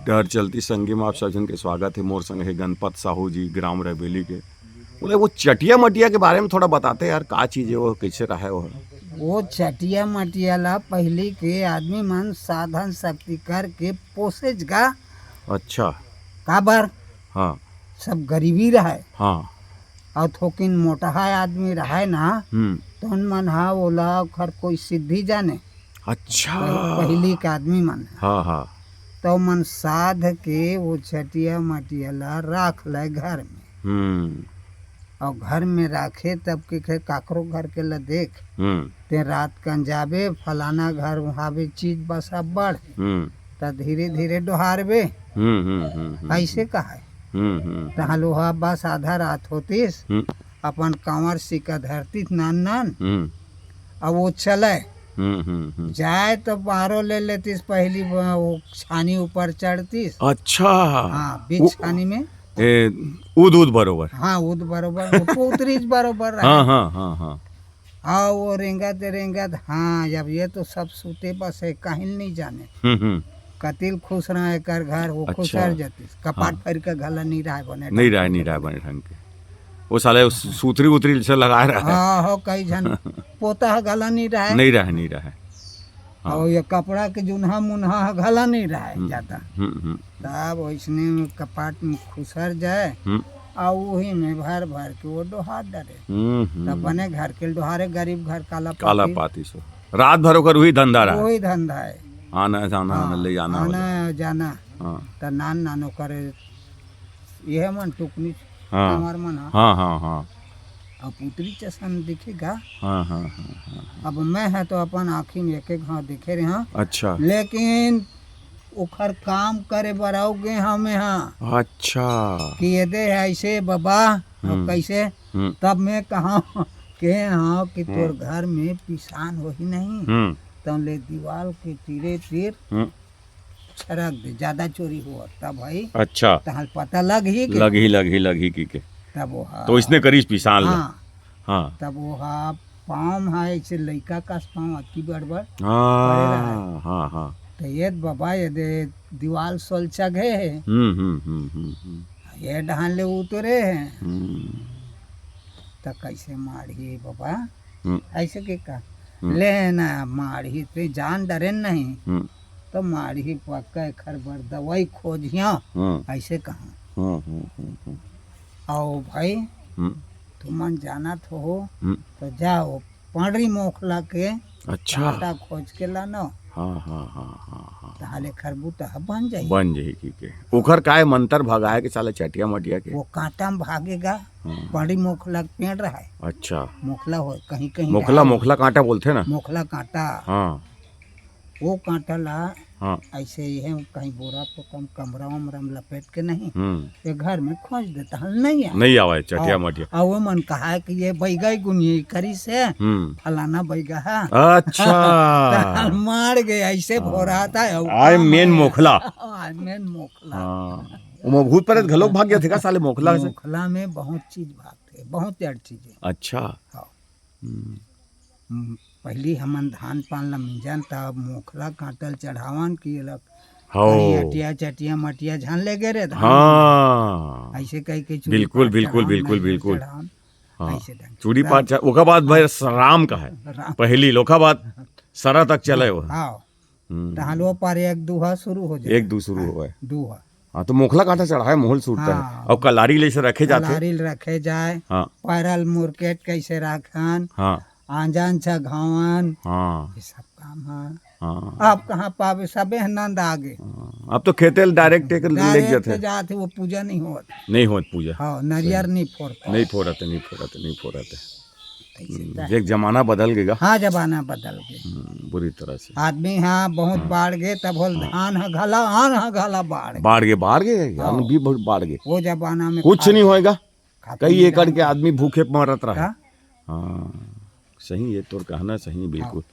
डर चलती संगी में आप सब जन के स्वागत है। मोर संग है गणपत साहू जी, ग्राम रबेली के। बोले वो चटिया मटिया के बारे में थोड़ा बताते यार, का चीज है वो, कैसे रहा है वो चटिया मटिया ला पहली के आदमी मन साधन शक्ति करके पोसेज का। अच्छा। काबर हाँ सब गरीबी रहे हाँ। और थोकिन मोटा आदमी रहे ना, तो उन मन हा ओला खर कोई सिद्धि जाने। अच्छा। पहली के आदमी मन हाँ हाँ। तो मन साध के वो चटिया मटिया ला राख ले घर में। और घर में राखे तब के काकरो घर के ला देख ते रात कन जाबे फलाना घर वहां चीज बसा बढ़ त धीरे धीरे डोहारबे। ऐसे कहा तहा लोहा बस आधा रात होतीस अपन कंवर सिक्का धरती नान नान। अब वो चले जाए तो बारो ले लेतीस, पहली वो छानी ऊपर चढ़तीस। अच्छा। हाँ बीच छानी में ऊद ऊद बरोबर। हाँ ऊद बरोबर उतरीज बरोबर। हाँ हाँ हाँ हाँ। हाँ वो रेंगत हाँ जब ये तो सब सूते बस है कहीं नहीं जाने। कतिल खुश रहा कर घर वो अच्छा। खुश रह जातीस। कपाट फर के गला नहीं रहा बने नहीं रहा बने ढंग के। वो साले सूतरी उतरी से लगा रहा है। हाँ हो कई जन पोता गला नहीं रहा नहीं रहा। हाँ। और ये कपड़ा के जुन्हा मुन्हा गला नहीं रहा है जाता। तब वैसने कपाट में खुसर जाए और वही में भर भर के वो डोहार डरे। तब बने घर के डोहारे गरीब घर काला पाती सो रात भर होकर वही धंधा रहा। वही धंधा है आना जाना। हाँ, ले जाना आना जाना। हाँ। त नान नानो करे यह मन टुकनी। हाँ हमार मन हाँ हाँ हाँ। अब पुतरी चसन दिखेगा। हाँ हाँ हाँ। अब मैं है तो अपन आँखी में एक एक हाँ दिखे रहे हाँ। अच्छा। लेकिन उखर काम करे बराओगे हमें हाँ। अच्छा। कि ये दे ऐसे बाबा और कैसे। तब मैं कहा के हाँ कि तोर घर में पिसान हो ही नहीं तो ले दीवार के तीरे तीर छरक दे, ज्यादा चोरी हुआ तब भाई। अच्छा। तहल पता लग ही की तब वो हाँ। तो इसने करीज पिसान हाँ हाँ। तब वो हाँ पाँव हाँ ऐसे लड़का का पाँव अति बड़बड़। हाँ हाँ हाँ। तो ये बाबा ये दे दीवार सोल चघे है। ये डहान ले उतरे हैं तो कैसे मारी बाबा ऐसे के का ले ना मारी तो जान डरे नहीं तो मारी पक्का खरबर दवाई खोजिया ऐसे कहा। आओ भाई तुमन जाना तो तो जाओ पांडरी मोखला के। अच्छा। आटा खोज के लानो। हाँ हाँ हाँ हाँ हाँ। ताले खरबूता बन जाए ठीक है। ओखर काय मंतर भगाए के साले चटिया मटिया के वो कांटा में भागेगा। पांडरी मोखला पेड़ रहा है। अच्छा। मोखला हो कहीं कहीं मोखला कांटा बोलते ना। मोखला कांटा हाँ। वो कांटा ला हाँ। ऐसे ही है कहीं बोरा तो कम कमरा उमरा में लपेट के नहीं ये घर में खोज देता हल नहीं आवे चटिया मटिया। और वो मन कहा है कि ये बैगा गुनिये करी से फलाना बैगा है। अच्छा। मार गए ऐसे भोरा था आय मेन मोखला। मेन मोखला। वो भूत प्रेत घलोक भाग गया थे का साले मोखला से। मोखला में बहुत चीज भागते बहुत यार चीजें। अच्छा। पहली हमन धान पान ला मिंजन तब मोखला काटल चढ़ावन की अटिया चटिया मटिया झान ले गए रे। हाँ। ऐसे कही के बिल्कुल ऐसे चूड़ी पाट ओका बाद भाई राम का है पहली लोका बाद सरा तक चले वो। हाँ तहलो पर एक दूहा शुरू हो जाए। एक दू शुरू हुआ है दूहा। हाँ तो मोखला कांटा चढ़ाए मोहल सूटता है और कलारी ले से रखे जाए। हाँ। पैरल मुरकेट कैसे रखन। हाँ। आंजान छा घावन। हाँ। ये सब काम है। हाँ। आप कहाँ पावे सबे नंद आगे। अब तो खेते डायरेक्ट ले जाते वो पूजा नहीं होत पूजा। हाँ नरियर नहीं फोड़ते। एक जमाना बदल गया। हाँ जमाना बदल गया बुरी तरह से। आदमी हाँ बहुत बाढ़ गए तब होल धान घाला बाढ़ गए भी बहुत बाढ़ गए। वो जमाना में कुछ नहीं होएगा। कई एकड़ के आदमी भूखे मरत रहा। हाँ सही है तोर कहना सही बिल्कुल।